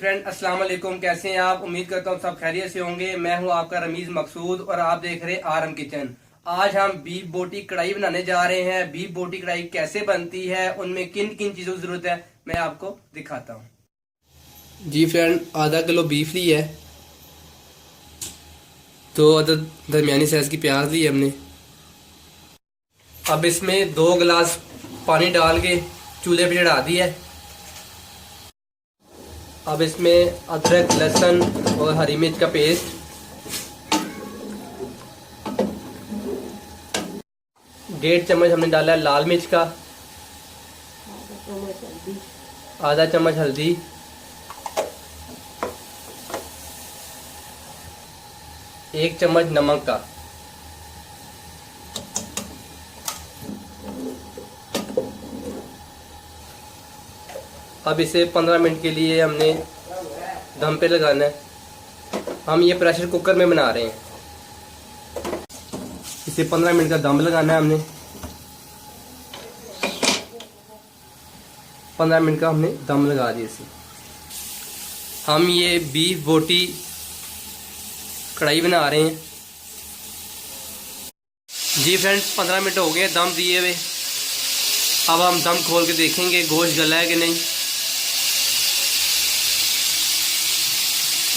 Friend, अस्सलाम वालेकुम। कैसे हैं आप? उम्मीद करता हूँ सब खैरियत से होंगे। मैं हूँ आपका रमीज मकसूद और आप देख रहे हैं आरम किचन। आज हम बीफ बोटी कढ़ाई बनाने जा रहे हैं। बीफ बोटी कढ़ाई कैसे बनती है, उनमें किन किन चीज़ों की ज़रूरत है, मैं आपको दिखाता हूँ। जी फ्रेंड, आधा किलो बीफ ली है, 2 अदद दरमियानी साइज की प्याज ली है हमने। अब इसमें 2 गिलास पानी डाल के चूल्हे पे चढ़ा दी है। अब इसमें अदरक, लहसुन और हरी मिर्च का पेस्ट, 1.5 चम्मच हमने डाला है लाल मिर्च का, आधा चम्मच हल्दी, 1 चम्मच नमक का। अब इसे 15 मिनट के लिए हमने दम पे लगाना है। हम ये प्रेशर कुकर में बना रहे हैं। इसे 15 मिनट का दम लगाना है हमने। 15 मिनट का हमने दम लगा दिया इसे। हम ये बीफ बोटी कढ़ाई बना रहे हैं। जी फ्रेंड्स, 15 मिनट हो गए दम दिए हुए। अब हम दम खोल के देखेंगे गोश्त गला है कि नहीं।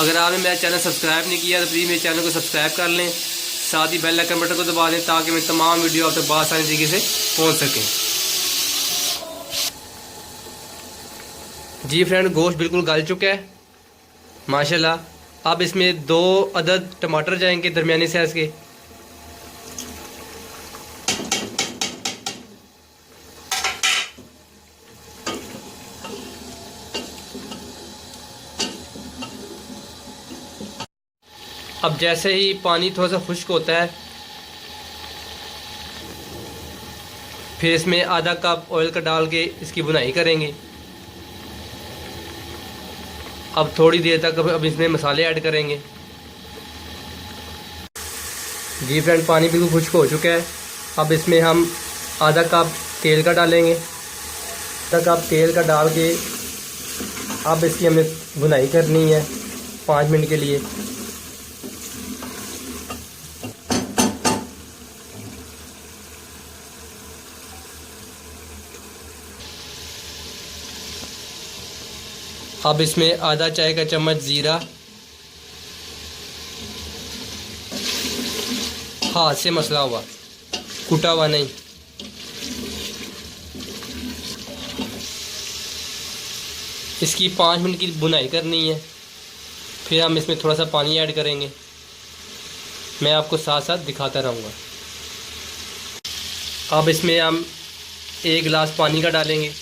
अगर आपने मेरा चैनल सब्सक्राइब नहीं किया तो प्लीज़ मेरे चैनल को सब्सक्राइब कर लें, साथ ही बेल आइकन बटन को दबा दें ताकि मैं तमाम वीडियो आप तक बहुत आसानी तरीके से पहुंच सकें। जी फ्रेंड, गोश्त बिल्कुल गल चुका है माशाल्लाह। अब इसमें 2 अदद टमाटर जाएंगे दरमियानी साइज़ के। अब जैसे ही पानी थोड़ा सा खुश्क होता है, फिर इसमें आधा कप ऑयल का डाल के इसकी भुनाई करेंगे। अब थोड़ी देर तक अब इसमें मसाले ऐड करेंगे। जी फ्रेंड, पानी बिल्कुल खुश्क हो चुका है। अब इसमें हम आधा कप तेल का डालेंगे। आधा कप तेल का डाल के अब इसकी हमें भुनाई करनी है 5 मिनट के लिए। अब इसमें आधा चाय का चम्मच ज़ीरा, हाथ से मसला हुआ, कुटा हुआ नहीं। इसकी 5 मिनट की भुनाई करनी है। फिर हम इसमें थोड़ा सा पानी ऐड करेंगे। मैं आपको साथ साथ दिखाता रहूँगा। अब इसमें हम 1 गिलास पानी का डालेंगे।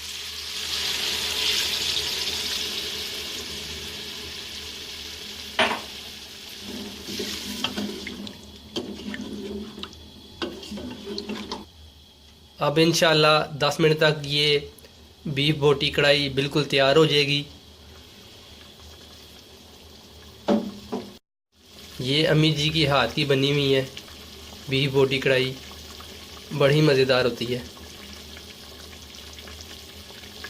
अब इंशाल्लाह 10 मिनट तक ये बीफ बोटी कढ़ाई बिल्कुल तैयार हो जाएगी। ये अम्मी जी की हाथ की बनी हुई है बीफ बोटी कढ़ाई, बड़ी मज़ेदार होती है।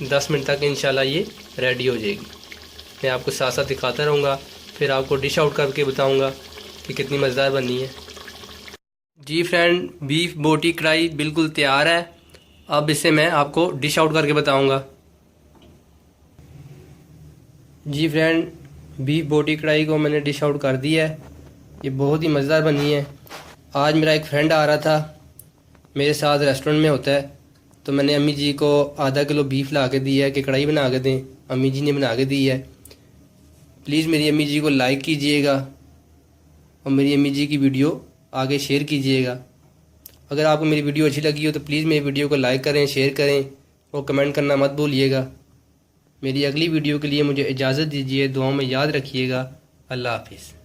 10 मिनट तक इंशाल्लाह ये रेडी हो जाएगी। मैं आपको साथ साथ दिखाता रहूँगा, फिर आपको डिश आउट करके बताऊँगा कि कितनी मज़ेदार बनी है। जी फ्रेंड, बीफ बोटी कढ़ाई बिल्कुल तैयार है। अब इसे मैं आपको डिश आउट करके बताऊंगा। जी फ्रेंड, बीफ बोटी कढ़ाई को मैंने डिश आउट कर दिया है। ये बहुत ही मज़ेदार बनी है। आज मेरा एक फ्रेंड आ रहा था, मेरे साथ रेस्टोरेंट में होता है, तो मैंने अम्मी जी को आधा किलो बीफ ला के दिया है कि कढ़ाई बना के दें। अम्मी जी ने बना के दी है। प्लीज़ मेरी अम्मी जी को लाइक कीजिएगा और मेरी अम्मी जी की वीडियो आगे शेयर कीजिएगा। अगर आपको मेरी वीडियो अच्छी लगी हो तो प्लीज़ मेरी वीडियो को लाइक करें, शेयर करें और कमेंट करना मत भूलिएगा। मेरी अगली वीडियो के लिए मुझे इजाज़त दीजिए। दुआओं में याद रखिएगा। अल्लाह हाफिज़।